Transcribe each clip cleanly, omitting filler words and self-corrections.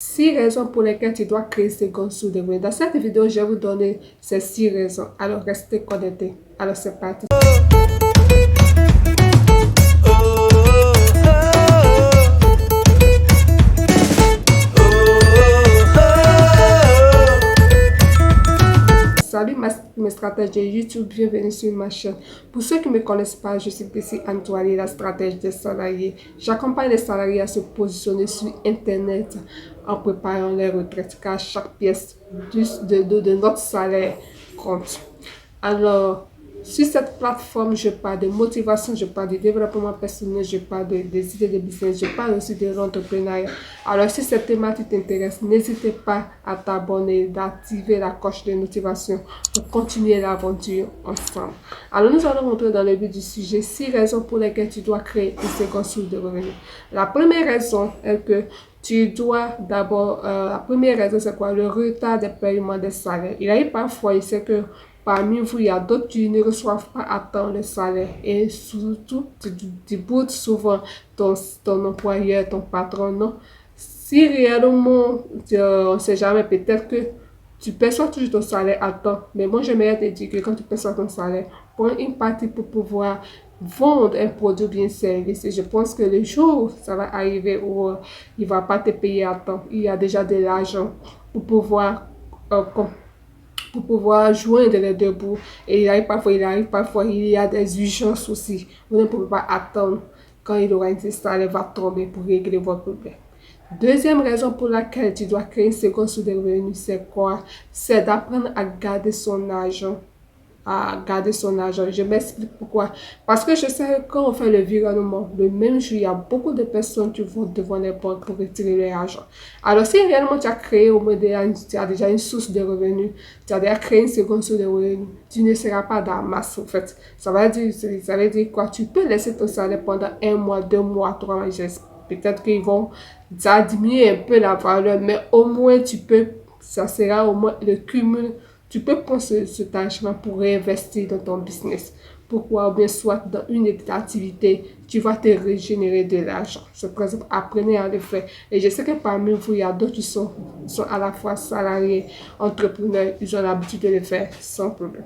6 raisons pour lesquelles tu dois créer ces secondes sources de revenus. Dans cette vidéo, je vais vous donner ces 6 raisons. Alors, restez connectés. Alors, c'est parti. Salut mes stratèges de YouTube, bienvenue sur ma chaîne. Pour ceux qui ne me connaissent pas, je suis ici Antoine, la stratège des salariés. J'accompagne les salariés à se positionner sur Internet en préparant les retraites, car chaque pièce de notre salaire compte. Alors, sur cette plateforme, je parle de motivation, je parle de développement personnel, je parle des idées de business, je parle aussi de l'entrepreneuriat. Alors, si cette thématique t'intéresse, n'hésitez pas à t'abonner, d'activer la cloche de notification pour continuer l'aventure ensemble. Alors, nous allons rentrer dans le but du sujet. 6 raisons pour lesquelles tu dois créer une seconde source de revenus. La première raison est que tu dois d'abord, la première raison, c'est quoi? Le retard des paiements des salaires. Il arrive parfois, il sait que parmi vous, il y a d'autres qui ne reçoivent pas à temps le salaire. Et surtout, tu boudes souvent ton employeur, ton patron. Non? Si réellement, on ne sait jamais, peut-être que tu perçois toujours ton salaire à temps. Mais moi, j'aimerais te dire que quand tu perçois ton salaire, prends une partie pour pouvoir vendre un produit bien service. Et je pense que le jour, ça va arriver où il ne va pas te payer à temps. Il y a déjà de l'argent pour pouvoir joindre les deux bouts. Et il arrive parfois, il y a des urgences aussi. Vous ne pouvez pas attendre quand il aura une salaire va tomber pour régler votre problème. Deuxième raison pour laquelle tu dois créer une seconde source de revenus, c'est quoi? C'est d'apprendre à garder son argent. Je m'explique pourquoi. Parce que je sais que quand on fait le virement, le même jour, il y a beaucoup de personnes qui vont devant les banques pour retirer leur argent. Alors, si réellement tu as créé au moins tu as déjà une source de revenus, tu as déjà créé une seconde source de revenus, tu ne seras pas dans la masse, en fait. Ça veut dire quoi? Tu peux laisser ton salaire pendant 1 mois, 2 mois, 3 mois. Peut-être qu'ils vont diminuer un peu la valeur, mais au moins ça sera au moins le cumul. Tu peux prendre cet argent pour réinvestir dans ton business. Pourquoi? Ou bien soit dans une activité, tu vas te régénérer de l'argent. C'est par exemple, apprenez à le faire. Et je sais que parmi vous, il y a d'autres qui sont à la fois salariés, entrepreneurs, ils ont l'habitude de le faire sans problème.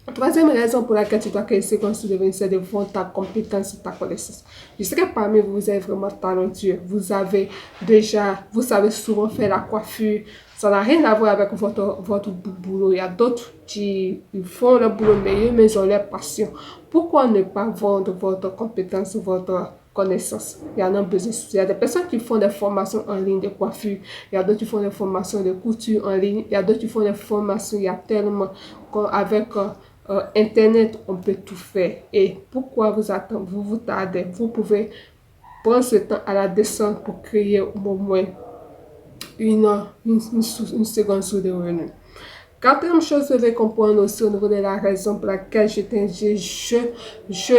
La troisième raison pour laquelle tu dois créer ce qu'on se devient, c'est de vendre ta compétence et ta connaissance. Je sais que parmi vous, vous êtes vraiment talentueux. Vous savez souvent faire la coiffure. Ça n'a rien à voir avec votre boulot. Il y a d'autres qui font le boulot meilleur, mais ils ont leur passion. Pourquoi ne pas vendre votre compétence, votre connaissance? Il y en a besoin. Il y a des personnes qui font des formations en ligne de coiffure. Il y a d'autres qui font des formations de couture en ligne. Il y a d'autres qui font des formations. Il y a tellement avec Internet, on peut tout faire. Et pourquoi vous attendez, vous tardez? Vous pouvez prendre ce temps à la descente pour créer au moins une seconde source de revenus. Quatrième chose, vous devez comprendre aussi au niveau de la raison pour laquelle je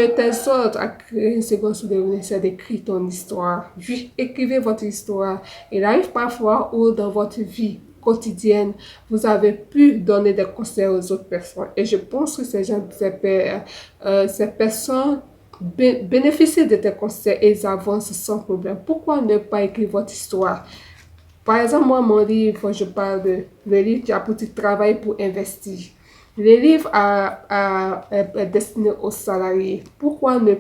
t'exhorte à créer une seconde source de revenus, c'est d'écrire ton histoire. Oui, écrivez votre histoire. Il arrive parfois où dans votre vie quotidienne, vous avez pu donner des conseils aux autres personnes. Et je pense que ces personnes bénéficient de tes conseils et ils avancent sans problème. Pourquoi ne pas écrire votre histoire? Par exemple, moi, mon livre, je parle de le livre qui a pour titre Travail pour investir. Le livre est destiné aux salariés. Pourquoi ne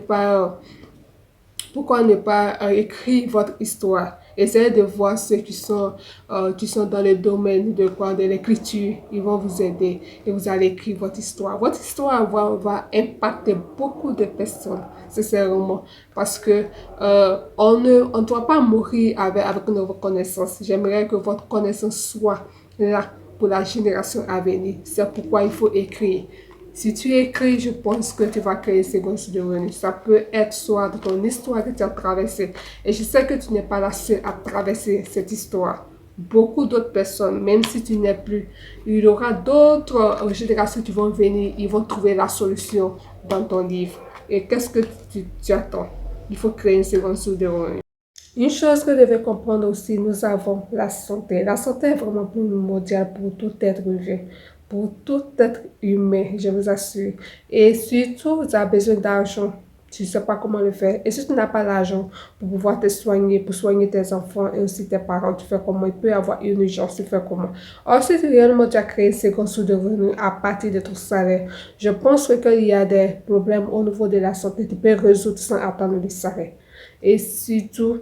pas écrire votre histoire? Essayez de voir ceux qui sont dans le domaine de l'écriture. Ils vont vous aider et vous allez écrire votre histoire. Votre histoire va impacter beaucoup de personnes, sincèrement, parce que on ne doit pas mourir avec nos connaissances. J'aimerais que votre connaissance soit là pour la génération à venir. C'est pourquoi il faut écrire. Si tu écris, je pense que tu vas créer ces sources de revenus. Ça peut être soit de ton histoire que tu as traversée. Et je sais que tu n'es pas la seule à traverser cette histoire. Beaucoup d'autres personnes, même si tu n'es plus, il y aura d'autres générations qui vont venir, ils vont trouver la solution dans ton livre. Et qu'est-ce que tu attends? Il faut créer une seconde source de revenus. Une chose que vous devez comprendre aussi, nous avons la santé. La santé est vraiment primordiale pour tout être vivant, pour tout être humain, je vous assure. Et surtout, vous avez besoin d'argent. tu ne sais pas comment le faire. Et si tu n'as pas l'argent pour pouvoir te soigner, pour soigner tes enfants et aussi tes parents, tu fais comment? Il peut y avoir une urgence, tu fais comment? Or, si réellement tu as créé ces sources de revenus à partir de ton salaire, je pense qu'il y a des problèmes au niveau de la santé, tu peux résoudre sans attendre le salaire. Et surtout,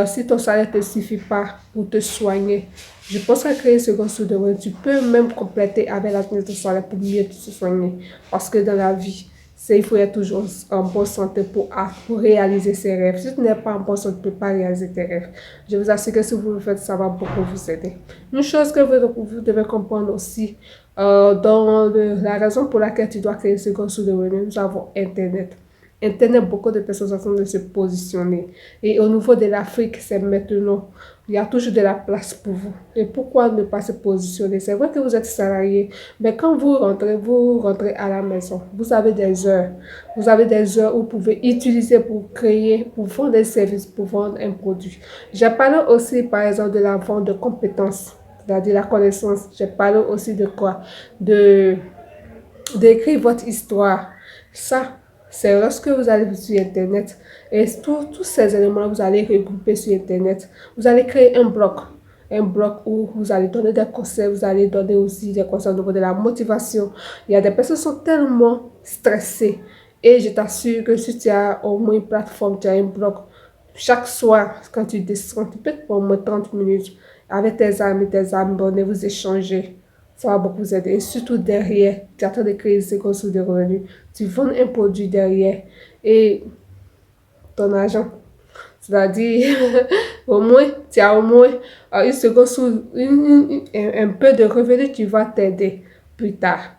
si ton salaire ne te suffit pas pour te soigner, je pense qu'à créer ce source de revenus, tu peux même compléter avec la de ton salaire pour mieux te soigner. Parce que dans la vie, il faut être toujours en bonne santé pour réaliser ses rêves. Si tu n'es pas en bonne santé, tu ne peux pas réaliser tes rêves. Je vous assure que si vous le faites, ça va beaucoup vous aider. Une chose que vous devez comprendre aussi, la raison pour laquelle tu dois créer ce source de revenus, nous avons Internet. Internet, beaucoup de personnes sont en train de se positionner. Et au niveau de l'Afrique, c'est maintenant, il y a toujours de la place pour vous. Et pourquoi ne pas se positionner? C'est vrai que vous êtes salarié, mais quand vous rentrez à la maison. Vous avez des heures. Vous avez des heures où vous pouvez utiliser pour créer, pour vendre des services, pour vendre un produit. J'ai parlé aussi, par exemple, de la vente de compétences, c'est-à-dire la connaissance. J'ai parlé aussi de quoi? D'écrire votre histoire. Ça, c'est lorsque vous allez sur Internet et tous ces éléments, vous allez regrouper sur Internet. Vous allez créer un blog où vous allez donner des conseils, vous allez donner aussi des conseils au niveau de la motivation. Il y a des personnes qui sont tellement stressées et je t'assure que si tu as au moins une plateforme, tu as un blog, chaque soir, quand tu descends, tu peux prendre au moins 30 minutes avec tes amis, abonnés, vous échanger. Ça va beaucoup vous aider. Et surtout derrière, tu es en train de créer ces sources de revenus. Tu vends un produit derrière et ton argent. C'est-à-dire, au moins, tu as au moins une seconde un peu de revenus qui va t'aider plus tard.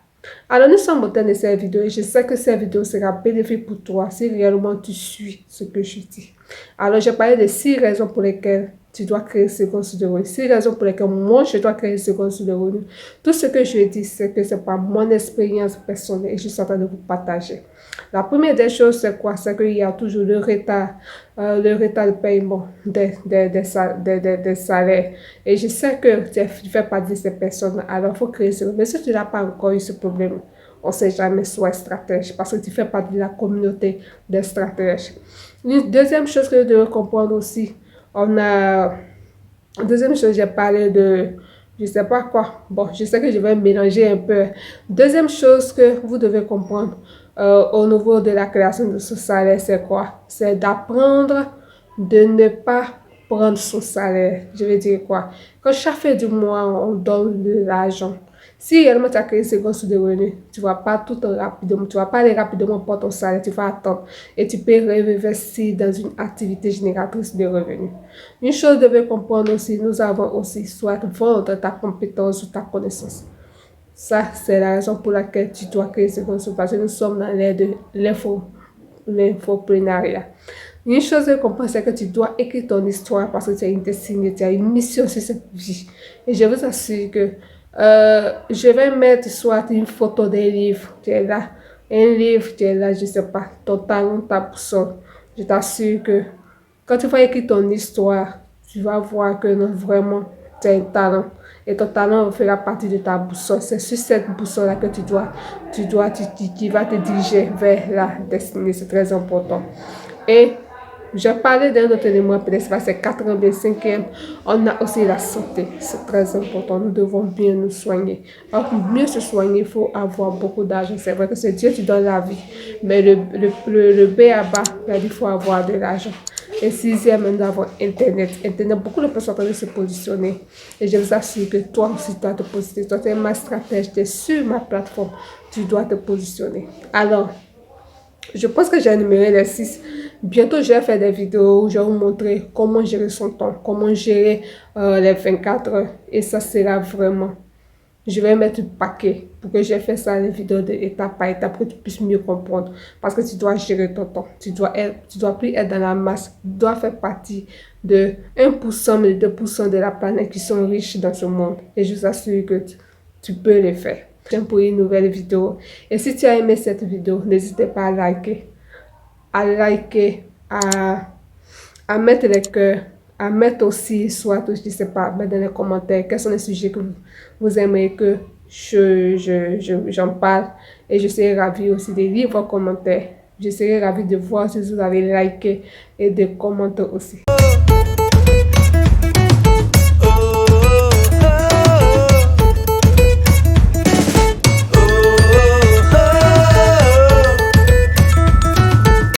Alors, nous sommes au terme de cette vidéo et je sais que cette vidéo sera bénéfique pour toi si réellement tu suis ce que je dis. Alors, j'ai parlé de 6 raisons pour lesquelles tu dois créer ce source de revenus. 6 raisons pour lesquelles moi, je dois créer ce source de revenus. Tout ce que je dis, c'est que c'est pas mon expérience personnelle et je suis en train de vous partager. La première des choses, c'est quoi? C'est qu'il y a toujours le retard de paiement des salaires. Et je sais que tu fais partie de ces personnes, alors il faut créer ce. Mais si tu n'as pas encore eu ce problème, on ne sait jamais, sois stratège, parce que tu fais partie de la communauté des stratèges. Une deuxième chose que vous devez comprendre aussi, deuxième chose, j'ai parlé de, je sais pas quoi. Bon, je sais que je vais mélanger un peu. Deuxième chose que vous devez comprendre au niveau de la création de ce salaire, c'est quoi? C'est d'apprendre de ne pas prendre son salaire. Je veux dire quoi? Quand chaque fin du mois, on donne de l'argent. Si réellement tu as créé ces sources de revenus, tu ne vas pas tout rapidement, tu vas pas aller rapidement pour ton salaire, tu vas attendre et tu peux réinvestir dans une activité génératrice de revenus. Une chose que vous devez comprendre aussi, nous avons aussi soit vendre ta compétence ou ta connaissance. Ça, c'est la raison pour laquelle tu dois créer ces sources parce que nous sommes dans l'ère de l'infoprenariat. Une chose que je comprends, c'est que tu dois écrire ton histoire parce que tu as une destinée, tu as une mission sur cette vie. Et je vous assure que je vais mettre soit une photo d'un livre, tu es là, un livre, tu es là, je ne sais pas, ton talent, ta boussole. Je t'assure que quand tu vas écrire ton histoire, tu vas voir que non, vraiment, tu as un talent. Et ton talent fera partie de ta boussole. C'est sur cette boussole-là que qui va te diriger vers la destinée. C'est très important. Et je parlais d'un autre élément, peut-être c'est 4e, bien 5e. On a aussi la santé. C'est très important. Nous devons bien nous soigner. Alors, pour mieux se soigner, il faut avoir beaucoup d'argent. C'est vrai que c'est Dieu qui donne la vie. Mais le B à bas, il faut avoir de l'argent. Et 6e, nous avons Internet. Internet, beaucoup de personnes sont en train de se positionner. Et je vous assure que toi aussi, tu dois te positionner. Toi, tu es ma stratège, tu es sur ma plateforme. Tu dois te positionner. Alors, je pense que j'ai énuméré les 6. Bientôt, je vais faire des vidéos où je vais vous montrer comment gérer son temps, comment gérer les 24 heures. Et ça sera vraiment... Je vais mettre un paquet pour que je fasse ça, les vidéos de étape par étape pour que tu puisses mieux comprendre. Parce que tu dois gérer ton temps. Tu dois plus être dans la masse. Tu dois faire partie de 1%, mais 2% de la planète qui sont riches dans ce monde. Et je vous assure que tu peux le faire. Pour une nouvelle vidéo. Et si tu as aimé cette vidéo, n'hésitez pas à mettre les cœurs, à mettre aussi, soit, je sais pas, mettre dans les commentaires quels sont les sujets que vous aimez que j'en parle. Et je serai ravie aussi de lire vos commentaires. Je serai ravie de voir si vous avez liké et de commenter aussi.